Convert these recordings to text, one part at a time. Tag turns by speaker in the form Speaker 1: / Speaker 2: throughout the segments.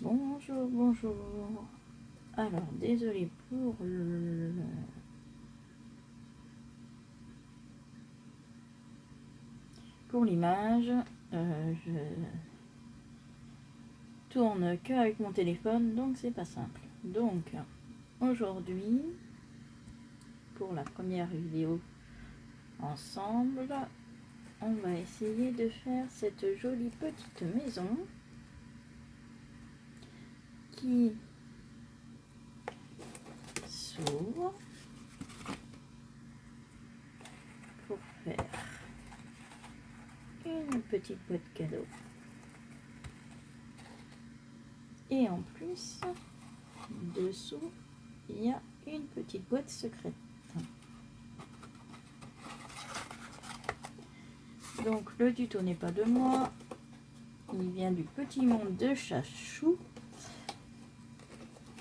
Speaker 1: Bonjour, bonjour. Alors, désolé pour l'image. Je tourne que avec mon téléphone, donc c'est pas simple. Donc, aujourd'hui, pour la première vidéo ensemble, on va essayer de faire cette jolie petite maison qui s'ouvre pour faire une petite boîte cadeau. Et en plus, dessous, il y a une petite boîte secrète. Donc le tuto n'est pas de moi, il vient du petit monde de Chachou.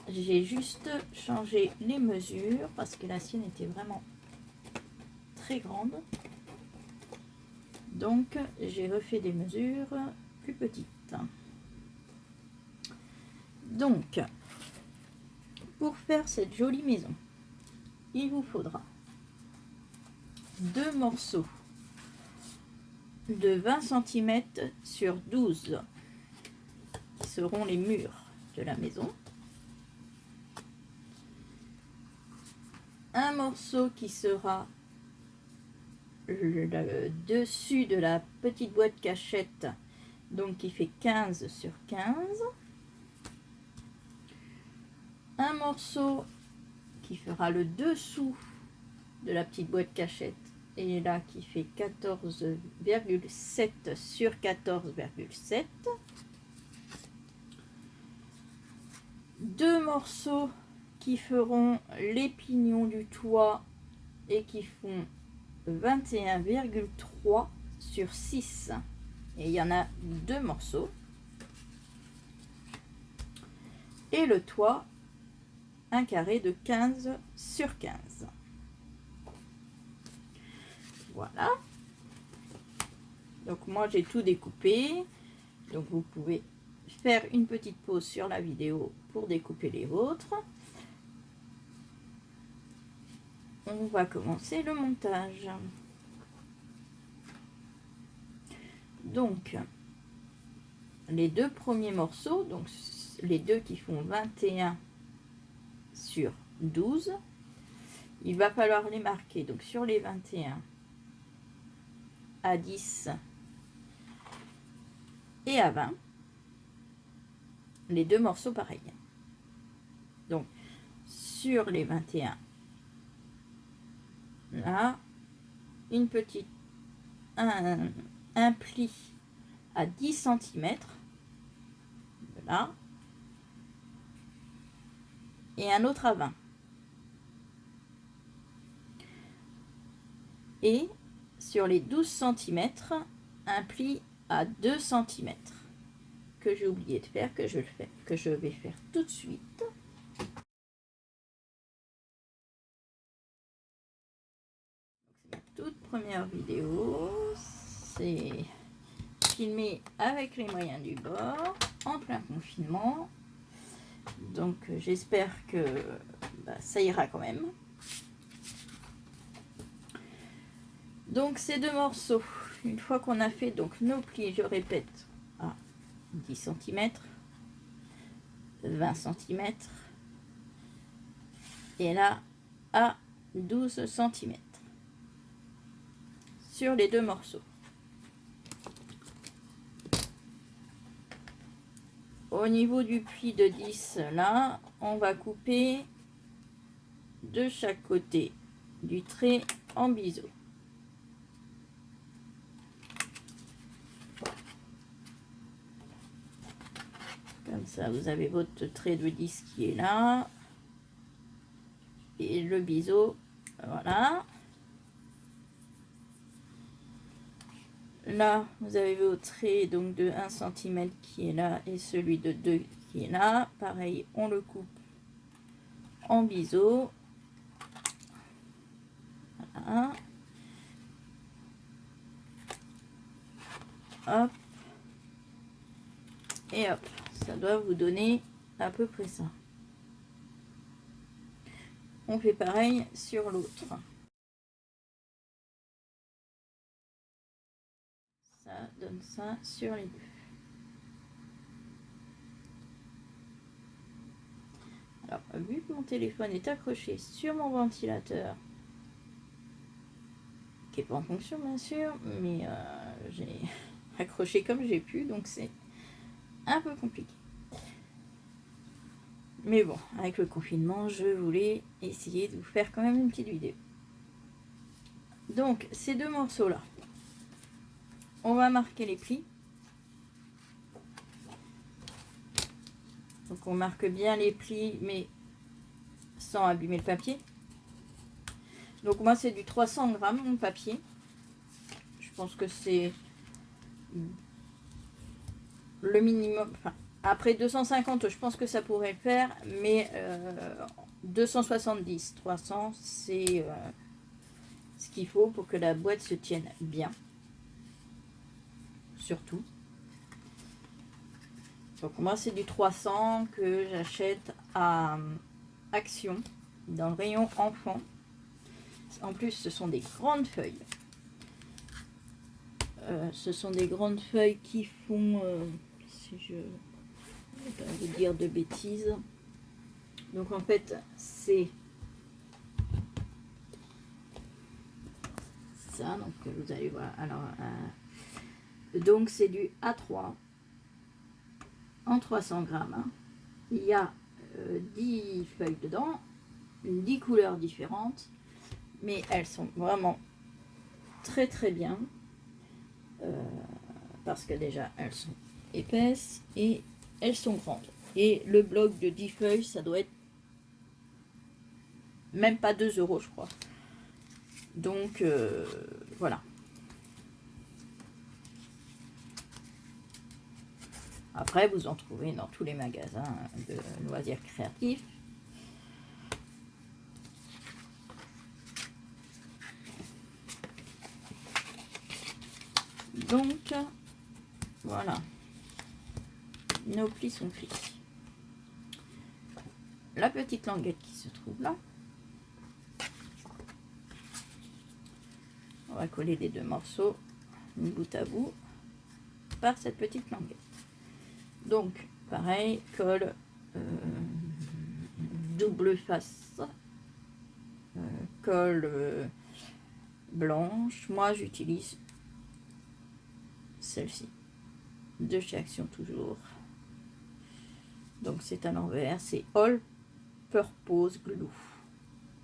Speaker 1: J'ai juste changé les mesures parce que la sienne était vraiment très grande. Donc j'ai refait des mesures plus petites. Donc, pour faire cette jolie maison, il vous faudra 2 morceaux de 20 cm sur 12 qui seront les murs de la maison. Un morceau qui sera le dessus de la petite boîte cachette, donc qui fait 15 sur 15. Un morceau qui fera le dessous de la petite boîte cachette et là qui fait 14,7 sur 14,7. 2 morceaux qui feront les pignons du toit et qui font 21,3 sur 6. Et il y en a 2 morceaux. Et le toit, un carré de 15 sur 15. Voilà. Donc moi j'ai tout découpé. Donc vous pouvez faire une petite pause sur la vidéo pour découper les vôtres. On va commencer le montage. Donc les 2 premiers morceaux, donc les 2 qui font 21 sur 12, il va falloir les marquer. Donc sur les 21 à 10 et à 20, les 2 morceaux pareils. Donc sur les 21, là, une petite un pli à 10 cm, là, et un autre à 20. Et sur les 12 cm, un pli à 2 cm que j'ai oublié de faire, que je vais faire tout de suite. C'est ma toute première vidéo, c'est filmé avec les moyens du bord en plein confinement, donc j'espère que ça ira quand même. Donc ces 2 morceaux, une fois qu'on a fait donc nos plis, je répète, à 10 cm, 20 cm et là à 12 cm sur les 2 morceaux. Au niveau du pli de 10, là, on va couper de chaque côté du trait en biseau. Comme ça, vous avez votre trait de 10 qui est là. Et le biseau, voilà. Là, vous avez votre trait donc de 1 cm qui est là et celui de 2 qui est là. Pareil, on le coupe en biseau. Voilà. Hop. Et hop. Ça doit vous donner à peu près ça. On fait pareil sur l'autre. Ça donne ça sur les deux. Alors, vu que mon téléphone est accroché sur mon ventilateur, qui n'est pas en fonction bien sûr, mais j'ai accroché comme j'ai pu, donc c'est un peu compliqué. Mais bon, avec le confinement, je voulais essayer de vous faire quand même une petite vidéo. Donc, ces deux morceaux-là, on va marquer les plis. Donc, on marque bien les plis, mais sans abîmer le papier. Donc, moi, c'est du 300 grammes, mon papier. Je pense que c'est le minimum. Enfin, après 250, je pense que ça pourrait le faire, mais 270, 300, c'est ce qu'il faut pour que la boîte se tienne bien. Surtout. Donc moi, c'est du 300 que j'achète à Action, dans le rayon enfant. En plus, ce sont des grandes feuilles. Ce sont des grandes feuilles qui font, si je ne vais pas vous dire de bêtises. Donc en fait, c'est ça. Donc vous allez voir. Alors, donc c'est du A3 en 300 grammes. Hein. Il y a 10 feuilles dedans, 10 couleurs différentes, mais elles sont vraiment très très bien. Parce que déjà elles sont épaisses et elles sont grandes. Et le bloc de 10 feuilles, ça doit être même pas 2 euros, je crois. Donc voilà. Après, vous en trouvez dans tous les magasins de loisirs créatifs. Donc, voilà. Nos plis sont faits. La petite languette qui se trouve là. On va coller les deux morceaux, bout à bout, par cette petite languette. Donc, pareil, colle double face, colle blanche. Moi, j'utilise celle-ci, de chez Action toujours. Donc, c'est à l'envers, c'est All Purpose Glue,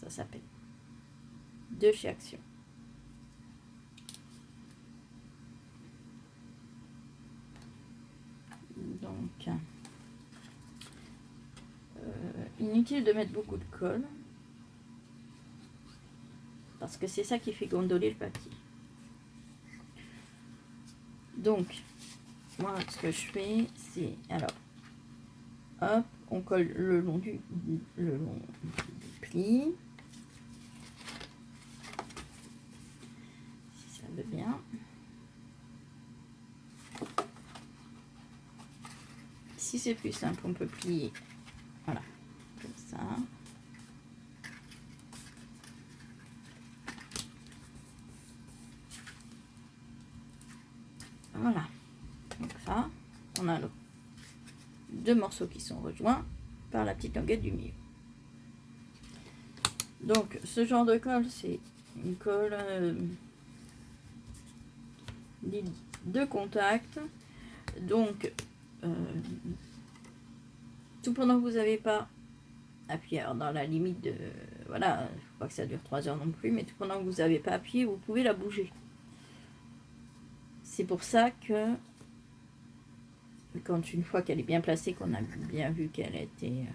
Speaker 1: ça s'appelle, de chez Action. Donc, inutile de mettre beaucoup de colle, parce que c'est ça qui fait gondoler le papier. Donc, moi, ce que je fais, c'est, alors, hop, on colle le long du pli, si ça veut bien. Si c'est plus simple, on peut plier, voilà, comme ça. Voilà, donc ça, on a deux morceaux qui sont rejoints par la petite languette du milieu. Donc, ce genre de colle, c'est une colle de contact. Donc, tout pendant que vous n'avez pas appuyé, alors dans la limite de, voilà, il ne faut pas que ça dure 3 heures non plus, mais tout pendant que vous n'avez pas appuyé, vous pouvez la bouger. C'est pour ça que, quand une fois qu'elle est bien placée, qu'on a bien vu qu'elle était,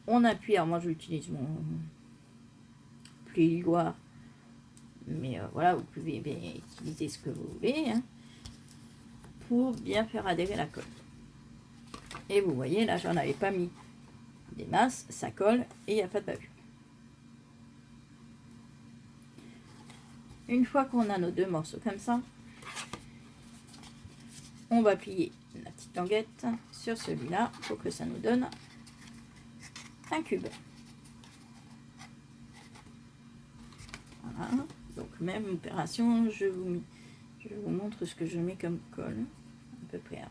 Speaker 1: on appuie. Alors moi, j'utilise mon plioir, mais voilà, vous pouvez bien utiliser ce que vous voulez, hein, pour bien faire adhérer la colle. Et vous voyez, là, j'en avais pas mis des masses, ça colle et il n'y a pas de bavure. Une fois qu'on a nos deux morceaux comme ça, on va plier la petite languette sur celui-là pour que ça nous donne un cube. Voilà, donc même opération, je vous montre ce que je mets comme colle, à peu près.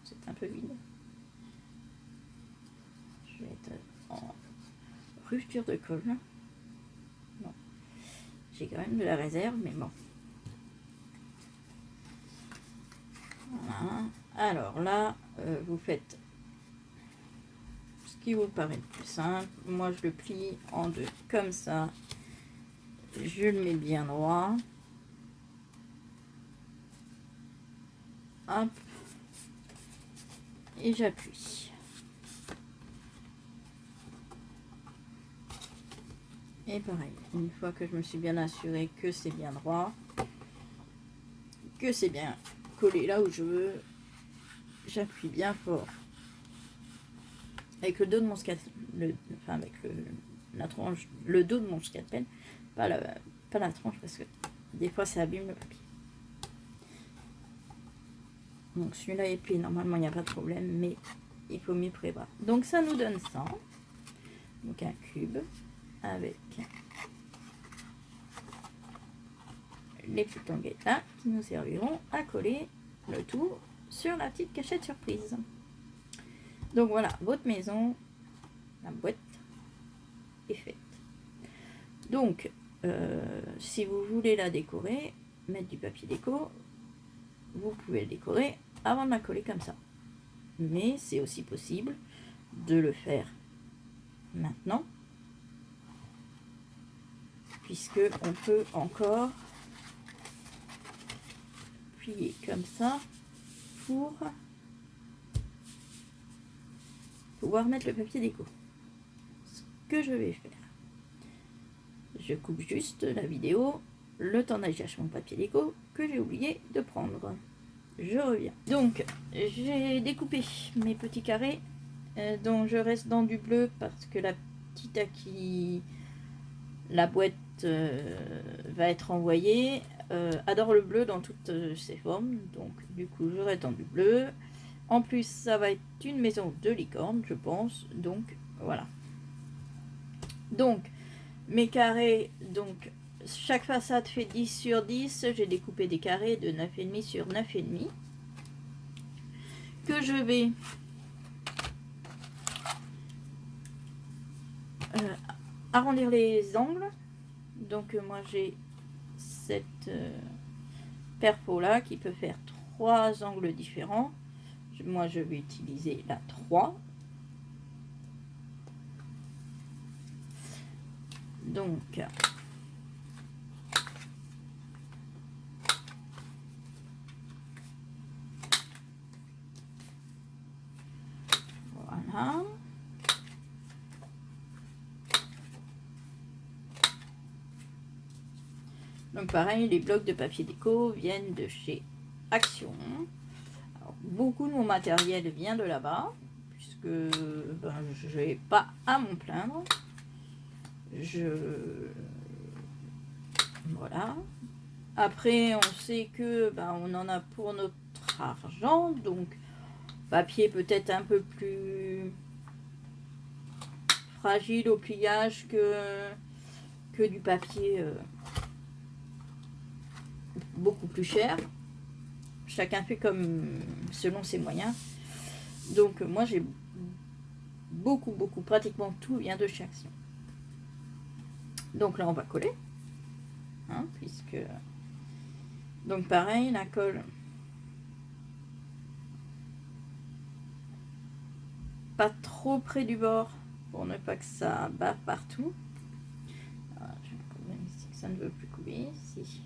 Speaker 1: C'est un peu vide. Je vais être en rupture de colle. Bon. J'ai quand même de la réserve, mais bon. Voilà. Alors là, vous faites ce qui vous paraît le plus simple. Moi, je le plie en deux, comme ça. Je le mets bien droit. Hop. Et j'appuie. Et pareil, une fois que je me suis bien assuré que c'est bien droit, que c'est bien collé là où je veux, j'appuie bien fort. Avec le dos de mon scalpel, enfin avec la tranche, le dos de mon scalpel, pas la tranche parce que des fois ça abîme le papier. Donc celui-là est plié, normalement il n'y a pas de problème, mais il faut mieux prévoir. Donc ça nous donne ça. Donc un cube avec les petites languettes là qui nous serviront à coller le tout sur la petite cachette surprise. Donc voilà, votre maison, la boîte est faite. Donc si vous voulez la décorer, mettre du papier déco, vous pouvez le décorer avant de la coller comme ça. Mais c'est aussi possible de le faire maintenant, puisque on peut encore plier comme ça pour pouvoir mettre le papier déco. Ce que je vais faire, je coupe juste la vidéo, le temps d'aller chercher mon papier déco que j'ai oublié de prendre. Je reviens. Donc j'ai découpé mes petits carrés dont je reste dans du bleu parce que la petite à qui la boîte va être envoyée adore le bleu dans toutes ses formes, donc du coup je reste dans du bleu. En plus ça va être une maison de licorne je pense, donc voilà. Donc mes carrés, donc chaque façade fait 10 sur 10, j'ai découpé des carrés de 9,5 sur 9,5 que je vais arrondir les angles. Donc moi j'ai cette perfo là qui peut faire 3 angles différents. Moi je vais utiliser la 3. Donc voilà. Donc pareil, les blocs de papier déco viennent de chez Action. Alors, beaucoup de mon matériel vient de là-bas, puisque ben, je n'ai pas à m'en plaindre. Voilà. Après, on sait que ben, on en a pour notre argent, donc papier peut-être un peu plus fragile au pliage que du papier beaucoup plus cher. Chacun fait comme selon ses moyens. Donc moi j'ai beaucoup, pratiquement tout vient de chez Action. Donc là on va coller, hein, puisque donc pareil la colle pas trop près du bord pour ne pas que ça bave partout. Alors, j'ai un problème ici que ça ne veut plus couler. Si.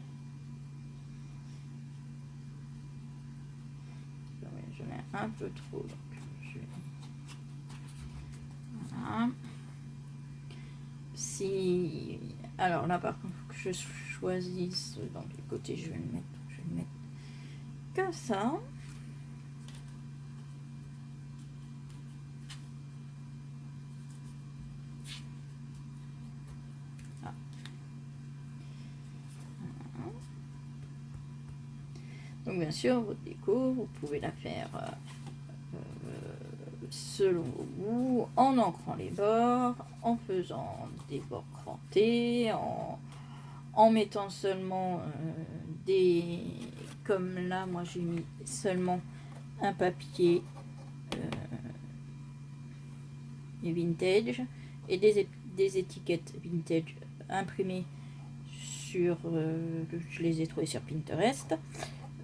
Speaker 1: J'en ai un peu trop, donc je vais... Voilà. Si... Alors là par contre, il faut que je choisisse dans quel côté je vais le mettre. Je vais le mettre comme ça. Donc bien sûr, votre déco, vous pouvez la faire selon vos goûts, en ancrant les bords, en faisant des bords crantés, en mettant seulement des... Comme là, moi j'ai mis seulement un papier vintage et des étiquettes vintage imprimées sur... je les ai trouvées sur Pinterest.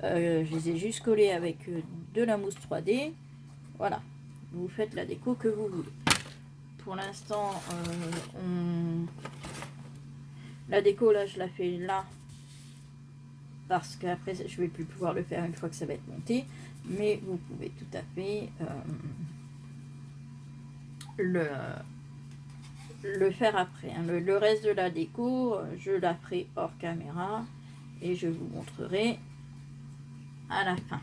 Speaker 1: Je les ai juste collées avec de la mousse 3D. Voilà, vous faites la déco que vous voulez. Pour l'instant, la déco là, je la fais là parce qu'après je vais plus pouvoir le faire une fois que ça va être monté, mais vous pouvez tout à fait le faire après, hein. Le reste de la déco, je la ferai hors caméra et je vous montrerai à la fin.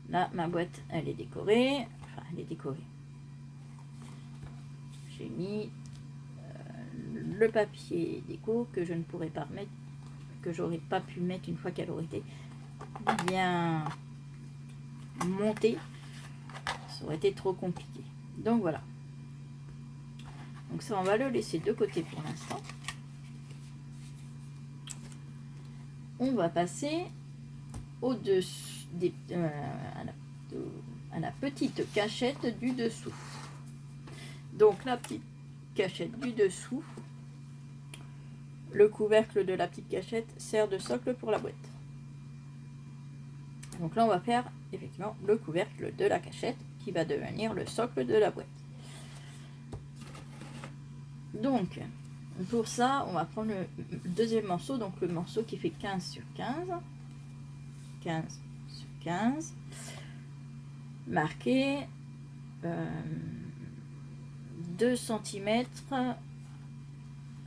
Speaker 1: Là, ma boîte, elle est décorée. Enfin, elle est décorée. J'ai mis le papier déco que je ne pourrais pas remettre, que j'aurais pas pu mettre une fois qu'elle aurait été bien montée. Ça aurait été trop compliqué. Donc voilà. Donc ça, on va le laisser de côté pour l'instant. On va passer au-dessus à la petite cachette du dessous. Donc la petite cachette du dessous, le couvercle de la petite cachette sert de socle pour la boîte. Donc là on va faire effectivement le couvercle de la cachette qui va devenir le socle de la boîte. Donc pour ça on va prendre le deuxième morceau, donc le morceau qui fait 15 sur 15, 15 sur 15, marqué 2 cm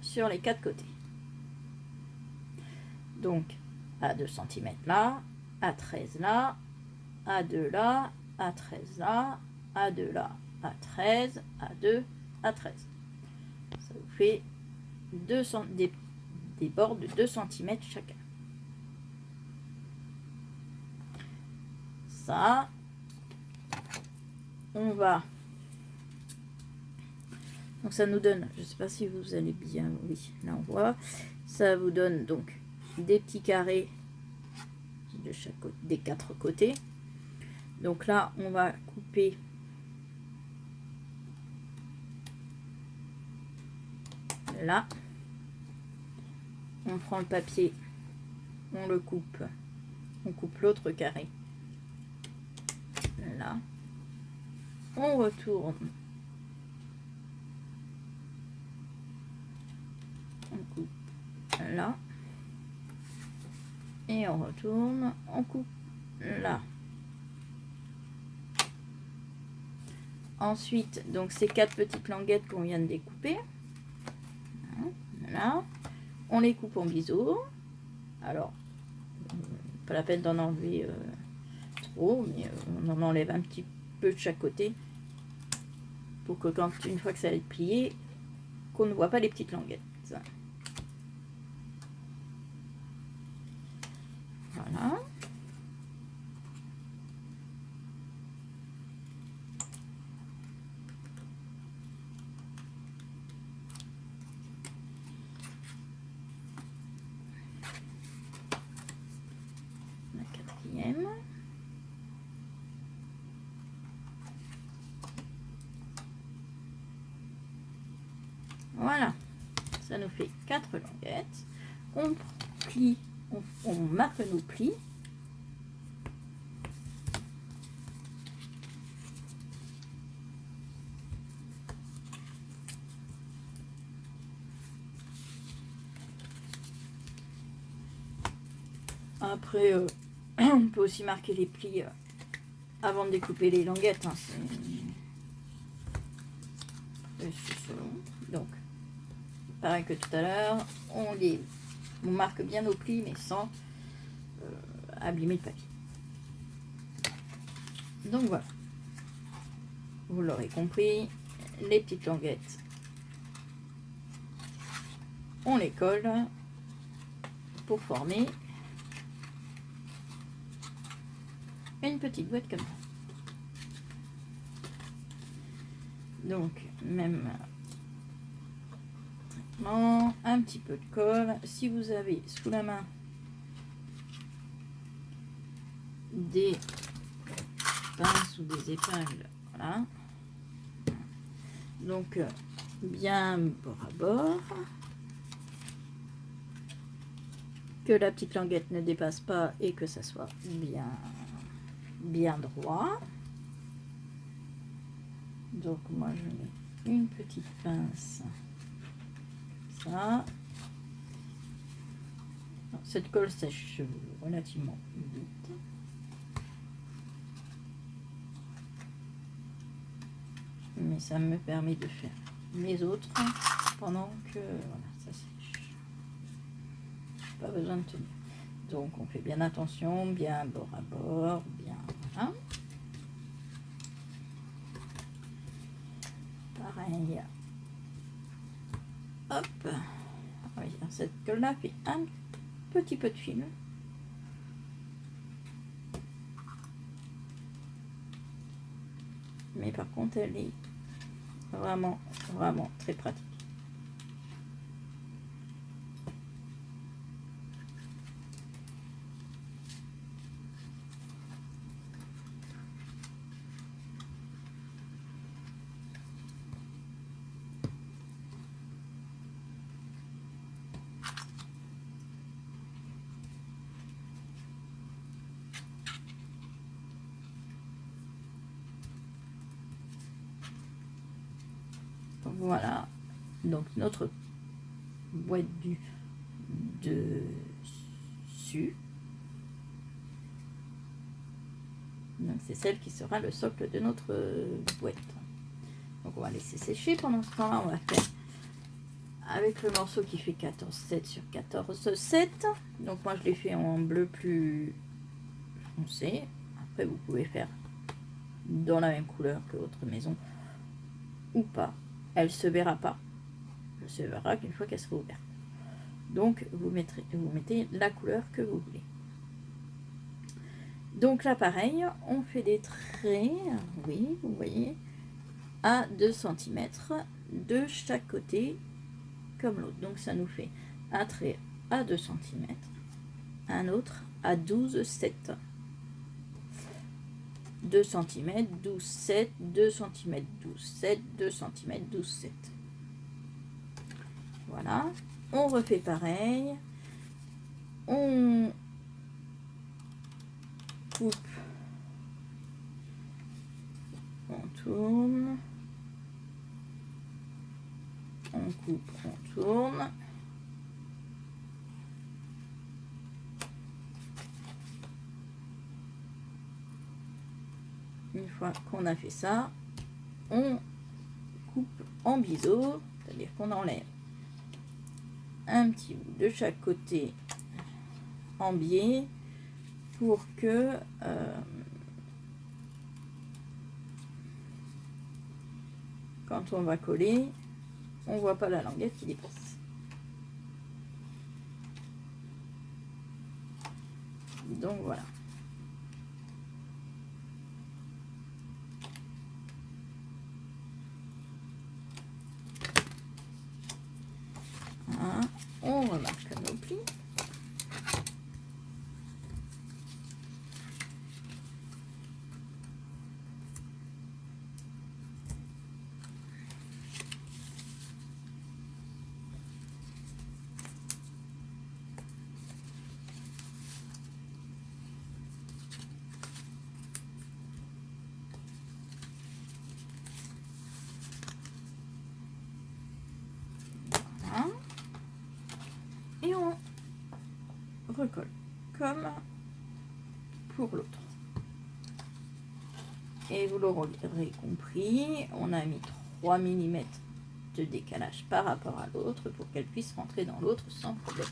Speaker 1: sur les 4 côtés. Donc à 2 cm là, à 13 là, à 2 là, à 13 là, à 2 là, à 13, à 2, à 13. Ça vous fait des bords de 2 cm chacun. Ça, on va... Donc ça nous donne, je ne sais pas si vous allez bien, oui, là on voit, ça vous donne donc des petits carrés de chaque côté, des 4 côtés. Donc là, on va couper là. On prend le papier, on le coupe, on coupe l'autre carré là. On retourne, on coupe là. Et on retourne, on coupe là. Ensuite, donc ces 4 petites languettes qu'on vient de découper, voilà, on les coupe en biseau. Alors, pas la peine d'en enlever trop, mais on en enlève un petit peu de chaque côté pour que une fois que ça va être plié, qu'on ne voit pas les petites languettes. Voilà. La 4e. Voilà. Ça nous fait 4 languettes. On plie, on marque nos plis. Après, on peut aussi marquer les plis avant de découper les languettes. Hein, donc, pareil que tout à l'heure, on marque bien nos plis, mais sans abîmer le papier. Donc voilà. vous l'aurez compris, les petites languettes, on les colle pour former une petite boîte comme ça. Donc, même traitement, un petit peu de colle. Si vous avez sous la main des pinces ou des épingles, voilà. Donc, bien bord à bord. Que la petite languette ne dépasse pas et que ça soit bien droit. Donc moi je mets une petite pince comme ça. Alors, cette colle sèche relativement vite. Mais ça me permet de faire mes autres pendant que voilà, ça sèche. Pas besoin de tenir. Donc on fait bien attention, bien bord à bord, bien voilà. Pareil. Hop. Oui, cette colle là fait un petit peu de fil. Mais par contre elle est vraiment très pratique. Voilà, donc notre boîte dessus. Donc c'est celle qui sera le socle de notre boîte. Donc on va laisser sécher. Pendant ce temps-là, on va faire avec le morceau qui fait 14,7 sur 14,7. Donc moi je l'ai fait en bleu plus foncé. Après vous pouvez faire dans la même couleur que votre maison ou pas. Elle se verra pas. Elle se verra qu'une fois qu'elle sera ouverte. Donc vous mettez la couleur que vous voulez. Donc là pareil, on fait des traits, oui, vous voyez, à 2 cm de chaque côté comme l'autre. Donc ça nous fait un trait à 2 cm, un autre à 12,7. 2 cm, 12,7, 2 cm, 12,7, 2 cm, 12,7. Voilà, on refait pareil, on coupe, on tourne, on coupe, on tourne. Une fois qu'on a fait ça, on coupe en biseau, c'est-à-dire qu'on enlève un petit bout de chaque côté en biais pour que quand on va coller, on voit pas la languette qui dépasse. Donc voilà. Voilà. On remarque nos plis. Et on recolle comme pour l'autre. Et vous l'aurez compris, on a mis 3 mm de décalage par rapport à l'autre pour qu'elle puisse rentrer dans l'autre sans problème.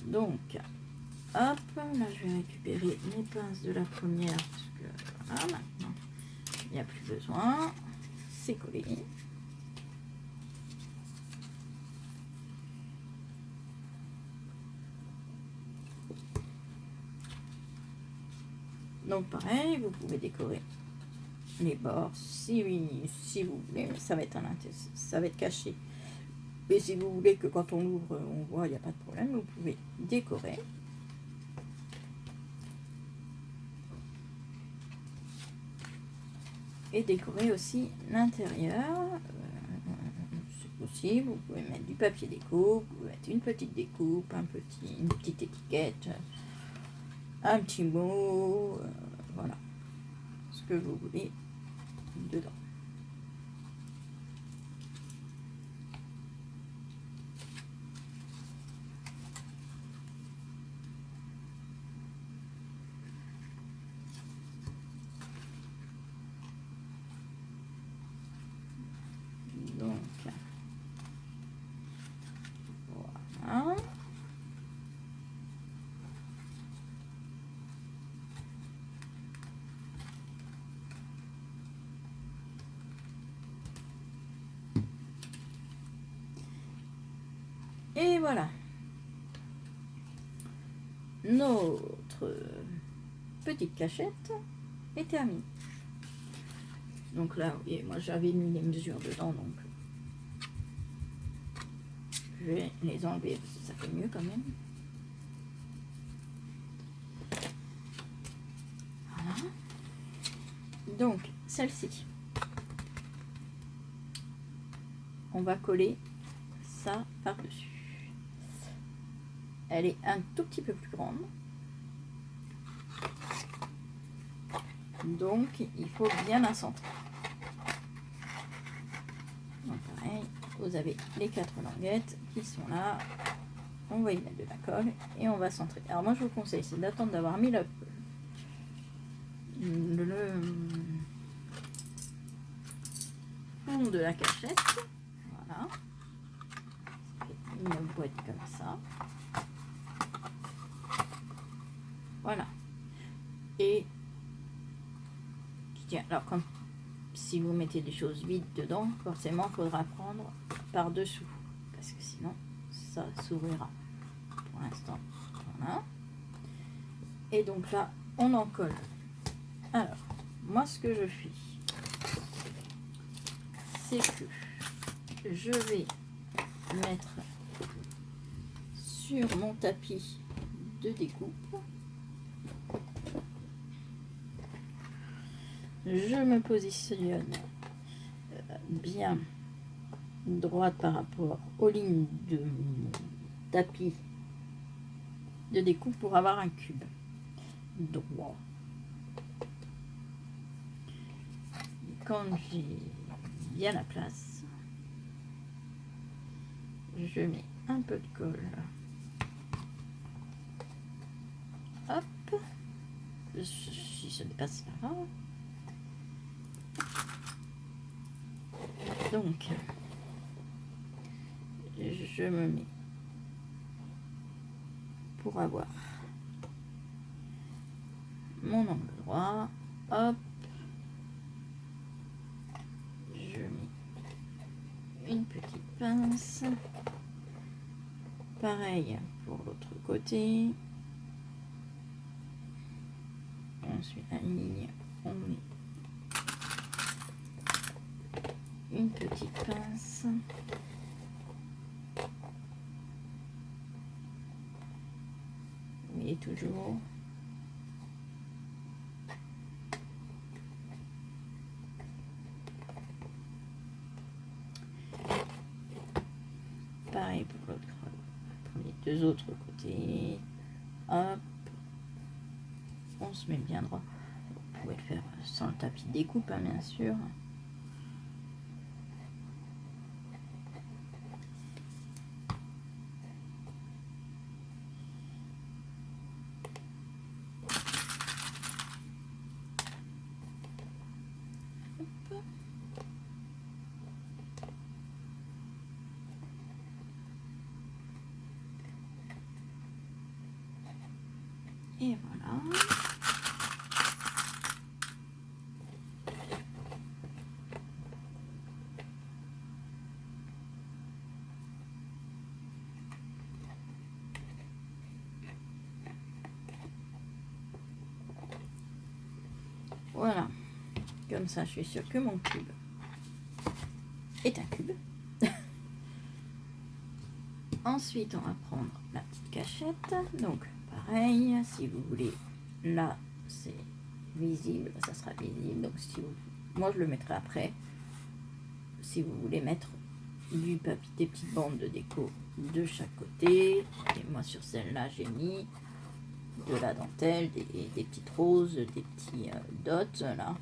Speaker 1: Donc, hop, là je vais récupérer mes pinces de la première parce que voilà, maintenant il n'y a plus besoin. C'est collé. Donc pareil, vous pouvez décorer les bords si vous voulez, mais ça va être ça va être caché. Et si vous voulez que quand on l'ouvre, on voit, il n'y a pas de problème, vous pouvez décorer. Et décorer aussi l'intérieur. C'est possible, vous pouvez mettre du papier déco, vous pouvez mettre une petite découpe, une petite étiquette, un petit mot, voilà, ce que vous voulez dedans. Donc, voilà. Et voilà. Notre petite cachette est terminée. Donc là, vous voyez, moi j'avais mis les mesures dedans, donc je vais les enlever parce que ça fait mieux quand même. Voilà. Donc celle-ci, on va coller ça par-dessus. Elle est un tout petit peu plus grande. Donc il faut bien la centrer. Donc pareil, vous avez les 4 languettes qui sont là. On va y mettre de la colle et on va centrer. Alors moi je vous conseille, c'est d'attendre d'avoir mis le fond de la cachette. Voilà. Une boîte comme ça. Voilà. Et tiens, alors comme si vous mettez des choses vides dedans, forcément il faudra prendre par dessous parce que sinon ça s'ouvrira. Pour l'instant, voilà. Et donc là on en colle. Alors moi ce que je fais, c'est que je vais mettre sur mon tapis de découpe. Je me positionne bien droite par rapport aux lignes de mon tapis de découpe pour avoir un cube droit. Et quand j'ai bien la place, je mets un peu de colle. Hop, si ça dépasse pas grave. Donc, je me mets pour avoir mon angle droit. Hop, je mets une petite pince. Pareil pour l'autre côté. Ensuite, la ligne, on met une petite pince. Vous voyez toujours. Pareil pour l'autre, pour les deux autres côtés. Hop, on se met bien droit. Vous pouvez le faire sans le tapis de découpe, hein, bien sûr. Et voilà. Voilà. Comme ça, je suis sûre que mon cube est un cube. Ensuite, on va prendre la petite cachette. Donc, pareil, si vous voulez, là, c'est visible, ça sera visible. Donc, si vous, moi, je le mettrai après. Si vous voulez mettre du papier, des petites bandes de déco de chaque côté. Et moi, sur celle-là, j'ai mis de la dentelle, des petites roses, des petits dots, là.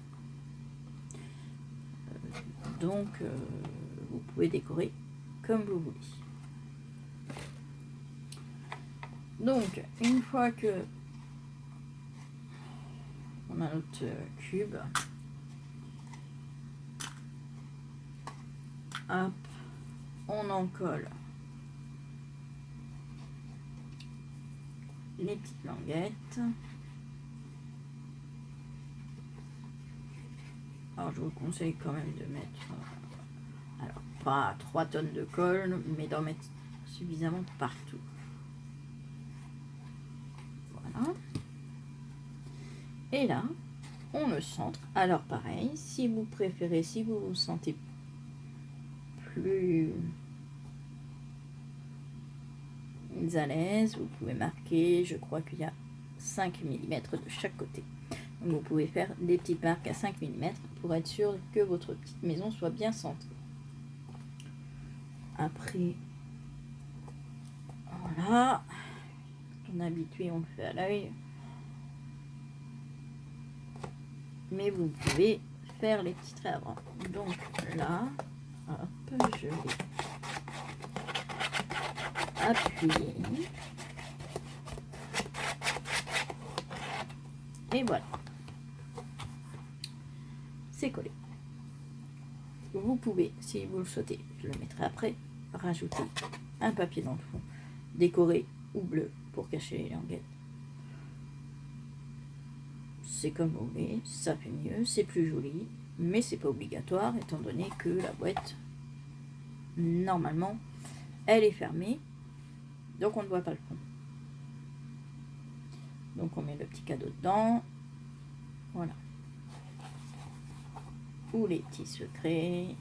Speaker 1: Donc, vous pouvez décorer comme vous voulez. Donc, une fois que on a notre cube, hop, on en colle les petites languettes. Alors, je vous conseille quand même de mettre, alors pas 3 tonnes de colle, mais d'en mettre suffisamment partout. Voilà. Et là, on le centre. Alors pareil, si vous préférez, si vous vous sentez plus à l'aise, vous pouvez marquer, je crois qu'il y a 5 mm de chaque côté. Donc vous pouvez faire des petites marques à 5 mm pour être sûr que votre petite maison soit bien centrée. Après, voilà, quand on est habitué, on le fait à l'œil. Mais vous pouvez faire les petits traits avant. Donc là, hop, je vais appuyer. Et voilà. C'est collé. Vous pouvez, si vous le souhaitez, je le mettrai après, rajouter un papier dans le fond, décoré ou bleu pour cacher les languettes. C'est comme vous voulez, ça fait mieux, c'est plus joli, mais c'est pas obligatoire étant donné que la boîte, normalement, elle est fermée, donc on ne voit pas le fond. Donc on met le petit cadeau dedans, voilà. Ou les petits secrets.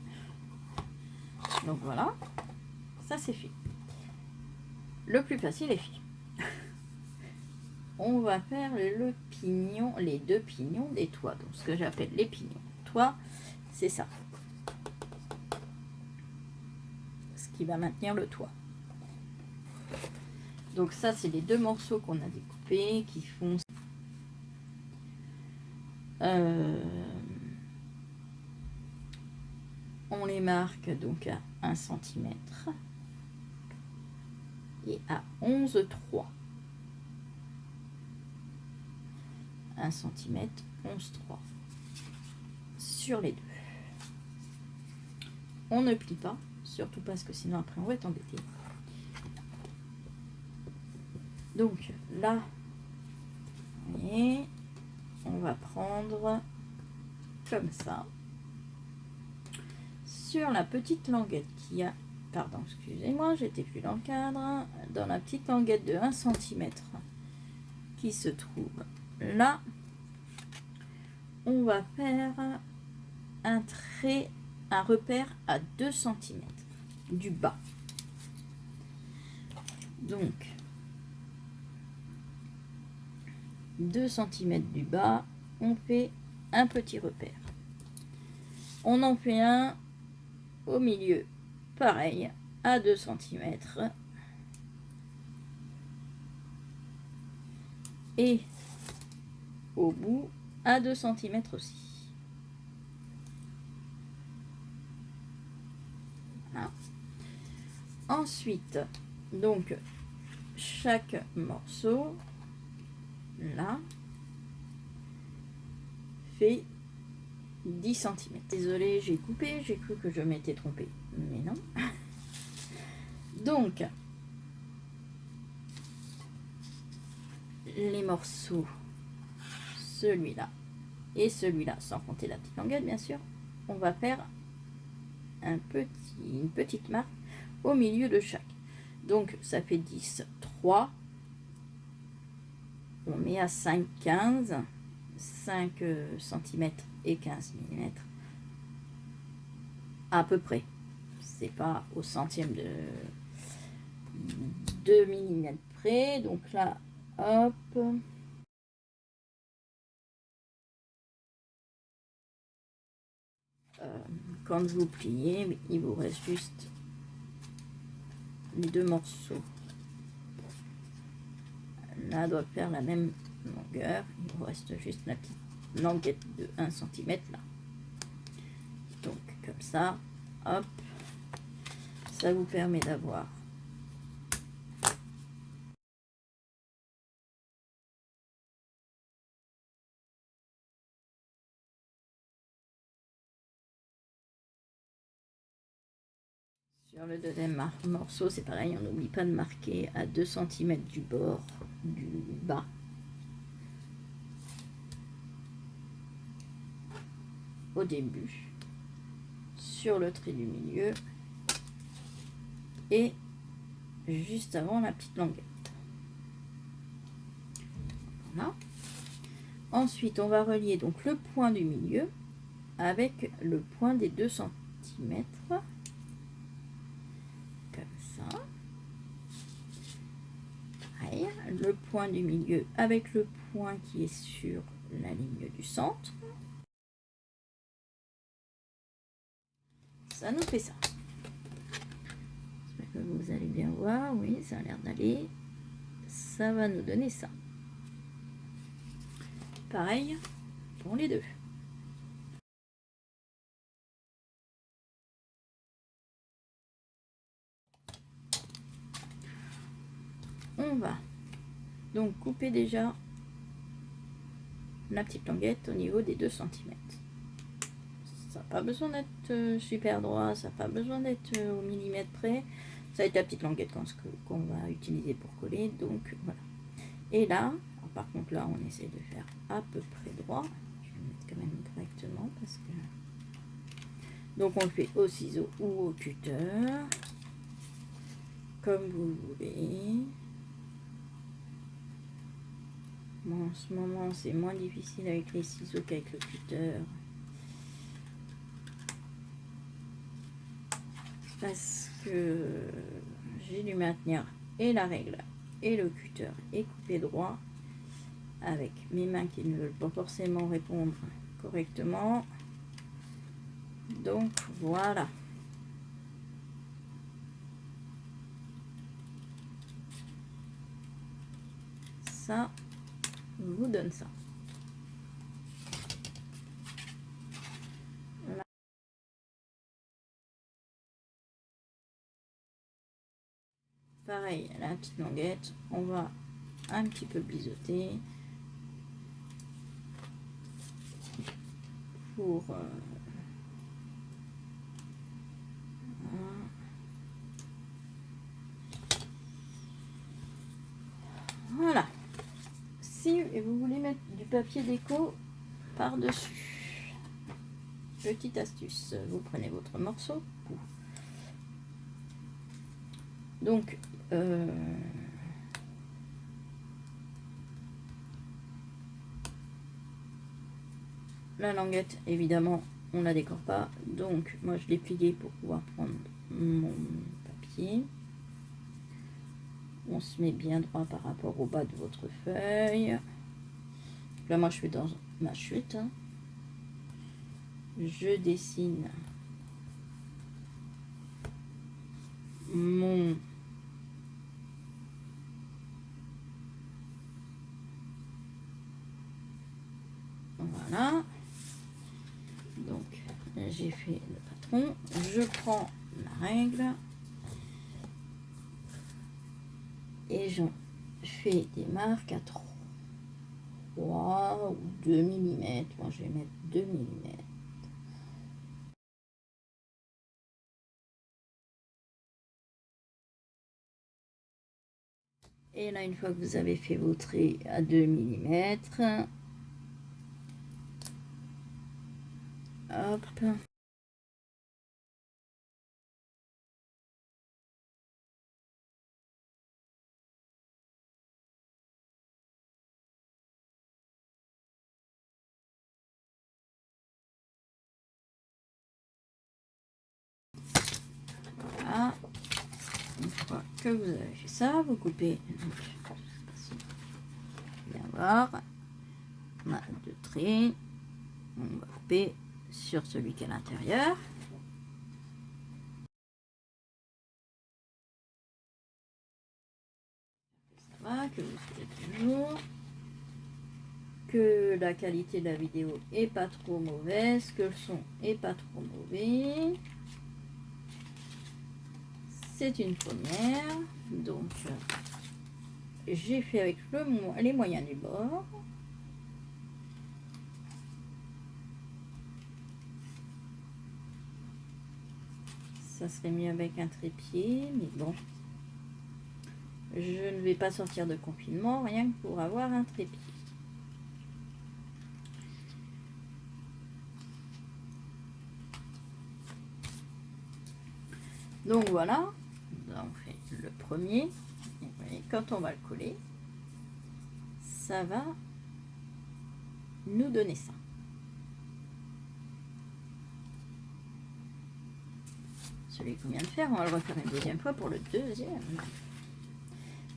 Speaker 1: Donc voilà, ça c'est fait. Le plus facile est fait. On va faire le pignon, les 2 pignons des toits. Donc ce que j'appelle les pignons toits, c'est ça. Ce qui va maintenir le toit. Donc ça, c'est les 2 morceaux qu'on a découpés qui font... on les marque donc à 1 cm et à 11,3. 1 cm, 11,3 sur les 2. On ne plie pas, surtout parce que sinon après on va être embêté. Donc là, vous voyez, on va prendre comme ça. Sur la petite languette qui a, pardon, excusez-moi, j'étais plus dans le cadre, dans la petite languette de 1 cm qui se trouve là, on va faire un trait, un repère à 2 cm du bas. Donc 2 cm du bas, on fait un petit repère. On en fait un au milieu, pareil, à 2 cm. Et au bout, à 2 cm aussi. Voilà. Ensuite, donc, chaque morceau, là, fait 10 cm. Désolée, j'ai coupé, j'ai cru que je m'étais trompée, mais non. Donc, les morceaux, celui-là et celui-là, sans compter la petite languette bien sûr, on va faire une petite marque au milieu de chaque. Donc ça fait 10, 3, on met à 5, 15, 5 cm et 15 mm à peu près. C'est pas au centième de 2 mm près. Donc là, hop. Quand vous pliez, il vous reste juste les deux morceaux. Là doit faire la même longueur. Il vous reste juste la petite languette de 1 cm là. Donc comme ça, hop, ça vous permet d'avoir sur le deuxième morceau, c'est pareil, on n'oublie pas de marquer à 2 cm du bord du bas. Au début, sur le trait du milieu et juste avant la petite languette. Voilà. Ensuite, on va relier donc le point du milieu avec le point des 2 cm. Comme ça. Pareil, le point du milieu avec le point qui est sur la ligne du centre. Ça nous fait ça. J'espère que vous allez bien voir. Oui, ça a l'air d'aller. Ça va nous donner ça. Pareil pour les deux. On va donc couper déjà la petite languette au niveau des 2 cm. Ça n'a pas besoin d'être super droit, ça n'a pas besoin d'être au millimètre près. Ça va être la petite languette qu'on va utiliser pour coller. Donc voilà. Et là, par contre là, on essaie de faire à peu près droit. Je vais le mettre quand même correctement parce que... Donc on le fait au ciseau ou au cutter, comme vous voulez. Bon, en ce moment, c'est moins difficile avec les ciseaux qu'avec le cutter. Parce que j'ai dû maintenir et la règle et le cutter et couper droit avec mes mains qui ne veulent pas forcément répondre correctement. Donc voilà. Ça vous donne ça. Pareil, la petite languette, on va un petit peu biseauter pour voilà. Si vous voulez mettre du papier déco par-dessus, petite astuce, vous prenez votre morceau. Donc, la languette, évidemment, on la décore pas. Donc, moi, je l'ai plié pour pouvoir prendre mon papier. On se met bien droit par rapport au bas de votre feuille. Là, moi, je suis dans ma chute. Je dessine mon voilà. Donc, j'ai fait le patron. Je prends la règle et j'en fais des marques à 3 ou 2 mm. Moi, je vais mettre 2 mm. Et là, une fois que vous avez fait vos traits à 2 mm, hop, que vous avez fait ça, vous coupez, donc, bien voir, on a deux traits, on va couper sur celui qui est à l'intérieur. Ça va, que vous suivez toujours, que la qualité de la vidéo est pas trop mauvaise, que le son est pas trop mauvais. C'est une première, donc j'ai fait avec les moyens du bord. Ça serait mieux avec un trépied, mais bon, je ne vais pas sortir de confinement rien que pour avoir un trépied. Donc voilà, on fait le premier, et vous voyez, quand on va le coller, ça va nous donner ça. Celui qu'on vient de faire, on va le refaire une deuxième fois pour le deuxième.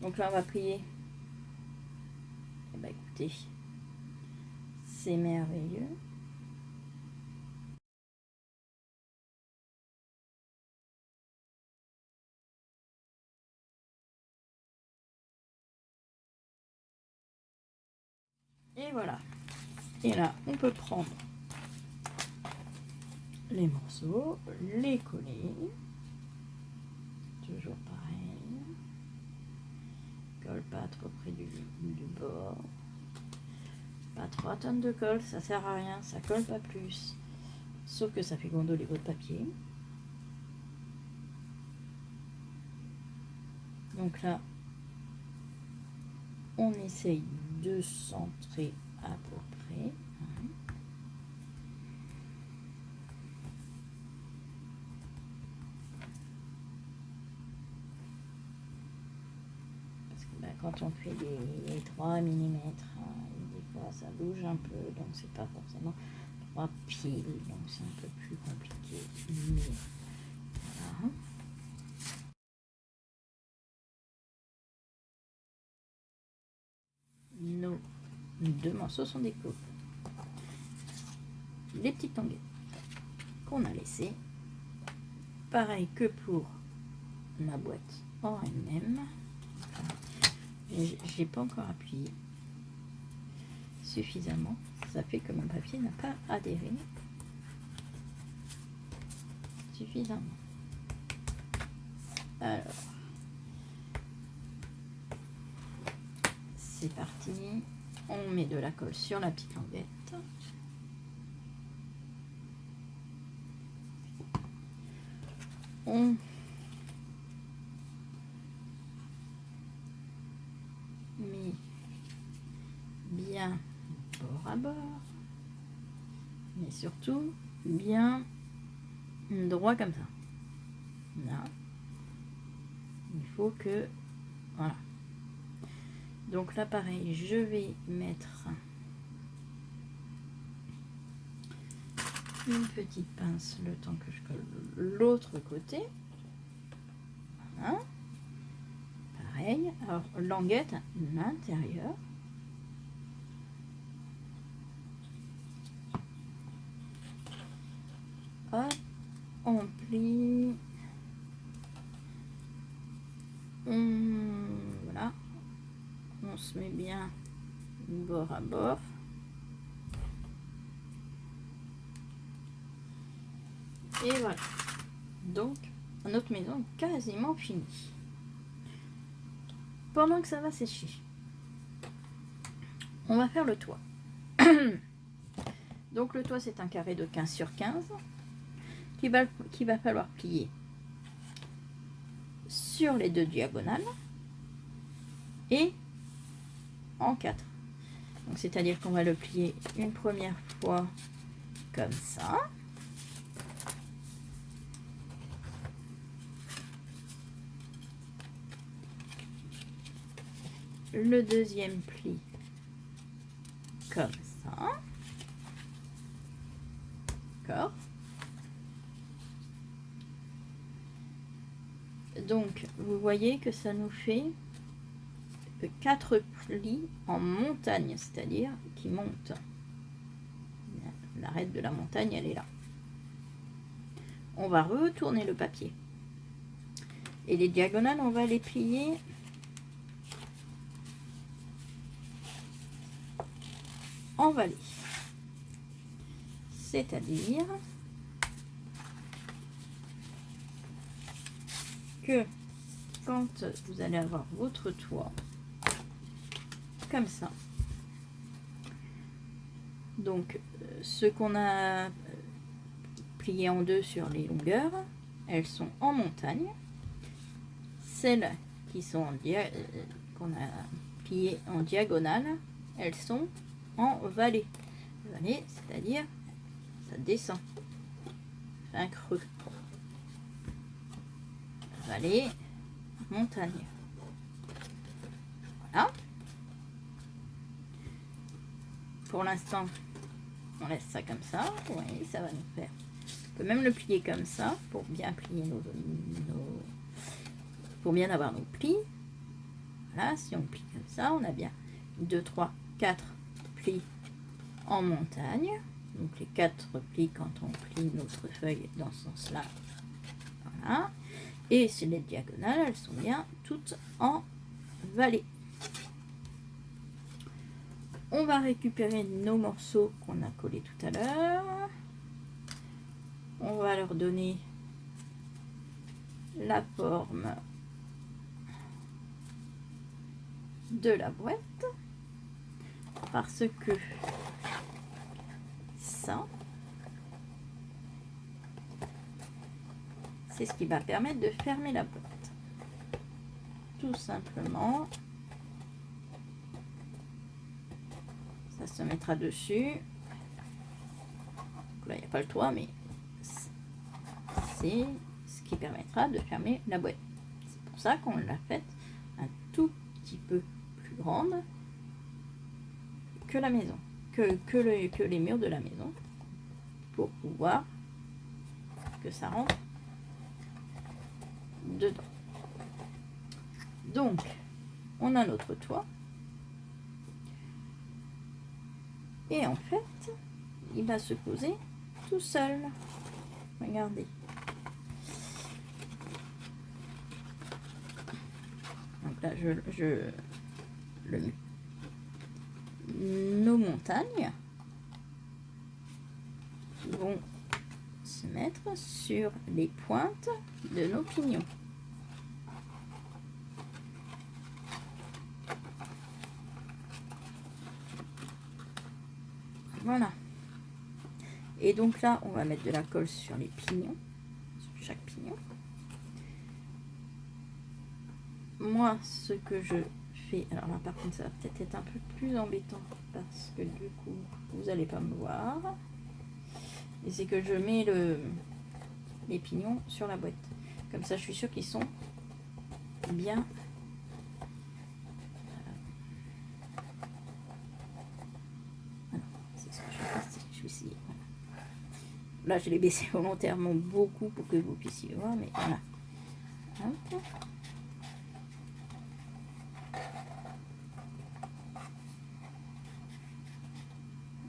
Speaker 1: Donc là, on va plier. Et bah écoutez, c'est merveilleux. Et voilà. Et là, on peut prendre les morceaux, les coller. Toujours pareil. Colle pas trop près du bord. Pas 3 tonnes de colle, ça sert à rien, ça colle pas plus. Sauf que ça fait gondoler votre papier. Donc là, on essaye de centrer à peu près. Parce que quand on fait les 3 mm, des fois ça bouge un peu, donc c'est pas forcément 3 piles, donc c'est un peu plus compliqué. Mais voilà. Nos 2 morceaux sont des coupes. Les petites languettes qu'on a laissées. Pareil que pour la boîte en elle-même. J'ai pas encore appuyé suffisamment. Ça fait que mon papier n'a pas adhéré suffisamment. Alors, c'est parti. On met de la colle sur la petite languette. On met bien bord à bord, mais surtout bien droit comme ça. Là, il faut que, voilà. Donc là, pareil, je vais mettre une petite pince le temps que je colle l'autre côté. Voilà. Pareil. Alors, languette à l'intérieur. Hop, on plie. Voilà. On se met bien bord à bord. Et voilà. Donc, notre maison est quasiment finie. Pendant que ça va sécher, on va faire le toit. Donc le toit, c'est un carré de 15 sur 15 qu'il va falloir plier sur les 2 diagonales et en 4. Donc c'est-à-dire qu'on va le plier une première fois comme ça. Le deuxième pli comme ça. D'accord. Donc, vous voyez que ça nous fait 4 plis en montagne, c'est-à-dire qui montent. L'arête de la montagne, elle est là. On va retourner le papier. Et les diagonales, on va les plier en vallée. C'est-à-dire que quand vous allez avoir votre toit comme ça, donc ce qu'on a plié en deux sur les longueurs, elles sont en montagne. Celles qui sont qu'on a pliées en diagonale, elles sont en vallée. Vallée, c'est-à-dire ça descend, fait un creux. Vallée, montagne. Voilà. Pour l'instant, on laisse ça comme ça. Vous voyez, ça va nous faire. On peut même le plier comme ça pour bien plier pour bien avoir nos plis. Voilà, si on plie comme ça, on a bien 2, 3, 4 plis en montagne. Donc les 4 plis quand on plie notre feuille dans ce sens-là. Voilà. Et sur les diagonales, elles sont bien toutes en vallée. On va récupérer nos morceaux qu'on a collés tout à l'heure. On va leur donner la forme de la boîte. Parce que ça, c'est ce qui va permettre de fermer la boîte. Tout simplement. Ça se mettra dessus. Donc là, il n'y a pas le toit, mais c'est ce qui permettra de fermer la boîte. C'est pour ça qu'on l'a faite un tout petit peu plus grande que la maison, que les murs de la maison, pour pouvoir que ça rentre dedans. Donc, on a notre toit. Et en fait, il va se poser tout seul. Regardez. Donc là, je le mets. Nos montagnes vont se mettre sur les pointes de nos pignons. Voilà. Et donc là, on va mettre de la colle sur les pignons, sur chaque pignon. Moi, ce que je fais, alors là par contre ça va peut-être être un peu plus embêtant parce que du coup, vous n'allez pas me voir. Et c'est que je mets les pignons sur la boîte. Comme ça, je suis sûre qu'ils sont bien. Là, je l'ai baissé volontairement beaucoup pour que vous puissiez voir, mais voilà. Hop.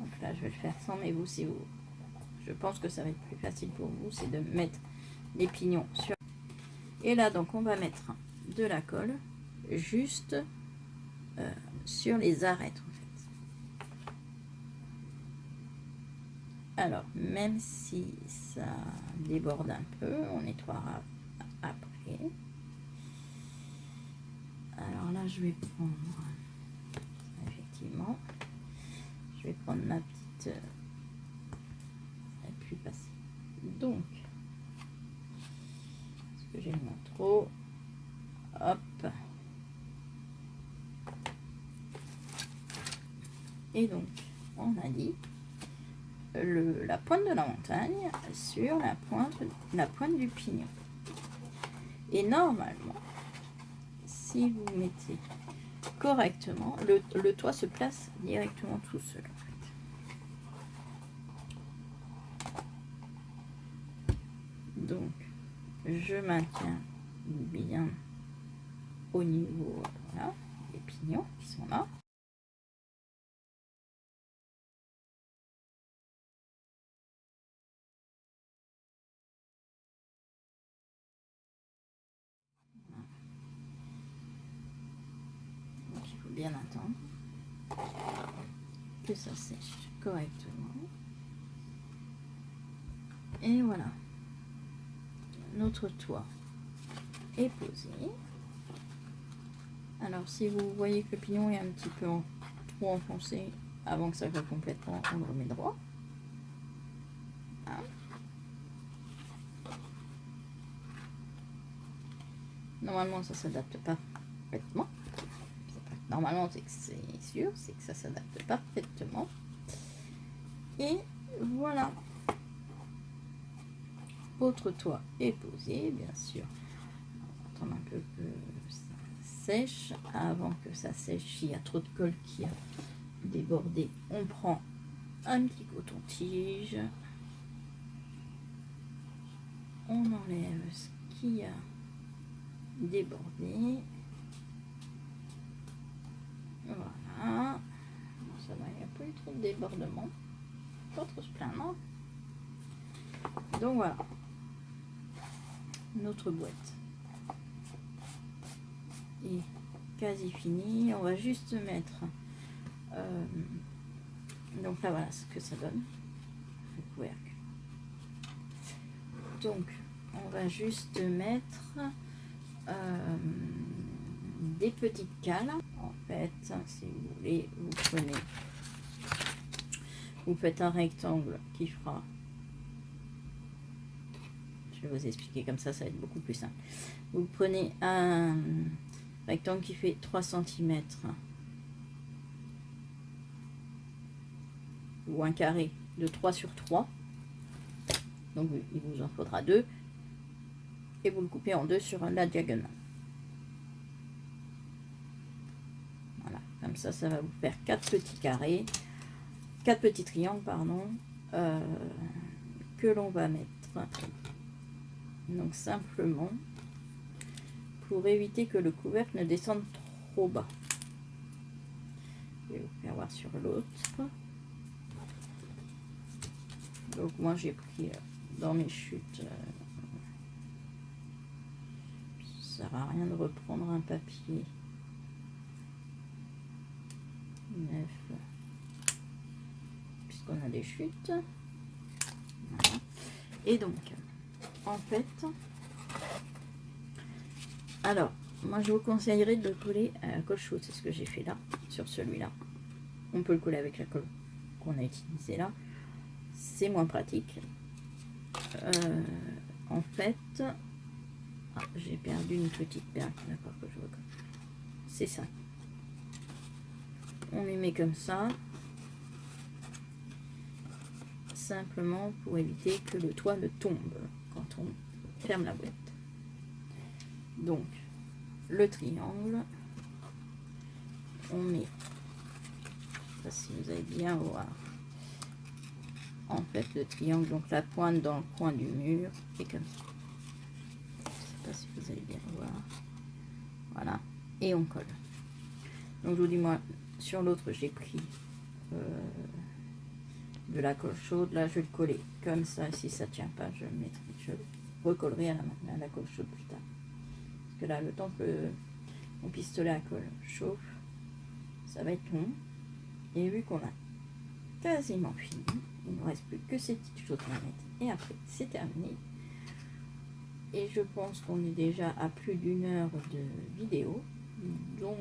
Speaker 1: Donc là, je vais le faire sans, mais vous, si vous... Je pense que ça va être plus facile pour vous, c'est de mettre les pignons sur... Et là, donc, on va mettre de la colle juste sur les arêtes, en fait. Alors, même si ça déborde un peu, on nettoiera après. Alors là, je vais prendre, effectivement, je vais prendre ma petite, et puis passer. Donc, est-ce que j'ai mis trop? Hop. Et donc, on a dit la pointe de la montagne sur la pointe du pignon. Et normalement, si vous mettez correctement, le toit se place directement tout seul. En fait. Donc, je maintiens bien au niveau, voilà, des pignons qui sont là. Donc il faut bien attendre que ça sèche correctement. Et voilà, notre toit est posé. Alors si vous voyez que le pignon est un petit peu trop enfoncé, avant que ça colle complètement, on le remet droit. Hein. Normalement ça s'adapte parfaitement. Normalement c'est sûr, c'est que ça s'adapte parfaitement. Et voilà. Votre toit est posé, bien sûr. On va attendre un peu que ça sèche. Avant que ça sèche, s'il y a trop de colle qui a débordé, on prend un petit coton-tige. On enlève ce qui a débordé. Voilà. Bon, ça va, il n'y a pas eu trop de débordement. Pas trop se plaindre. Donc voilà. Notre boîte est quasi finie. On va juste mettre donc là voilà ce que ça donne, le couvercle. Donc on va juste mettre des petites cales. En fait, si vous voulez, vous faites un rectangle qui fera, je vais vous expliquer comme ça va être beaucoup plus simple. Vous prenez un rectangle qui fait 3 cm ou un carré de 3 sur 3, donc il vous en faudra 2, et vous le coupez en deux sur la diagonale. Voilà, comme ça va vous faire 4 petits carrés, 4 petits triangles, pardon, que l'on va mettre. Donc simplement pour éviter que le couvercle ne descende trop bas. Je vais vous faire voir sur l'autre. Donc moi j'ai pris dans mes chutes, ça sert à rien de reprendre un papier neuf puisqu'on a des chutes. Voilà. Et donc en fait, alors moi je vous conseillerais de le coller à la colle chaude, c'est ce que j'ai fait là sur celui-là. On peut le coller avec la colle qu'on a utilisée là, c'est moins pratique. En fait, j'ai perdu une petite perle, d'accord, que je vois. C'est ça. On les met comme ça, simplement pour éviter que le toit ne tombe quand on ferme la boîte. Donc, le triangle, on met, je sais pas si vous allez bien voir, en fait le triangle, donc la pointe dans le coin du mur, et comme ça. Je sais pas si vous allez bien voir. Voilà, et on colle. Donc je vous dis, moi sur l'autre j'ai pris de la colle chaude. Là je vais le coller comme ça. Si ça tient pas, je le recollerai à la colle chaude plus tard. Parce que là, le temps que mon pistolet à colle chauffe, ça va être long. Et vu qu'on a quasiment fini, il ne nous reste plus que ces petites choses à mettre. Et après, c'est terminé. Et je pense qu'on est déjà à plus d'1 heure de vidéo. Donc,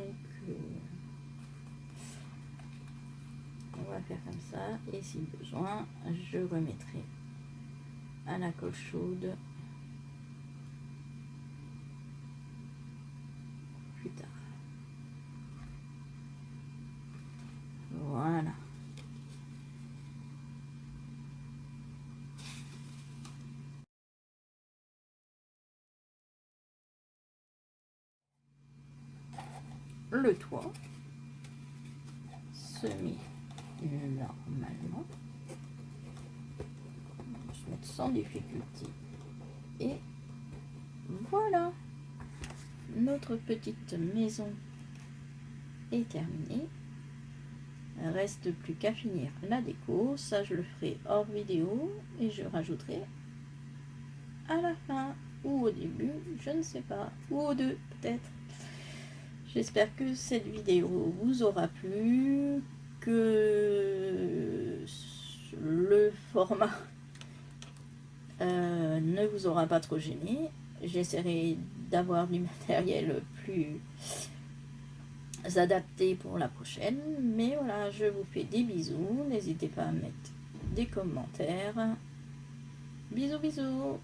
Speaker 1: on va faire comme ça. Et si besoin, je remettrai à la colle chaude plus tard. Voilà. Le toit se met normalement. Je vais mettre sans difficulté. Et voilà. notre petite maison est terminée. Reste plus qu'à finir la déco. Ça, je le ferai hors vidéo et je rajouterai à la fin ou au début, je ne sais pas, ou aux deux peut-être. J'espère que cette vidéo vous aura plu, que le format ne vous aura pas trop gêné. J'essaierai d'avoir du matériel plus adapté pour la prochaine. Mais voilà, je vous fais des bisous. N'hésitez pas à mettre des commentaires. Bisous, bisous.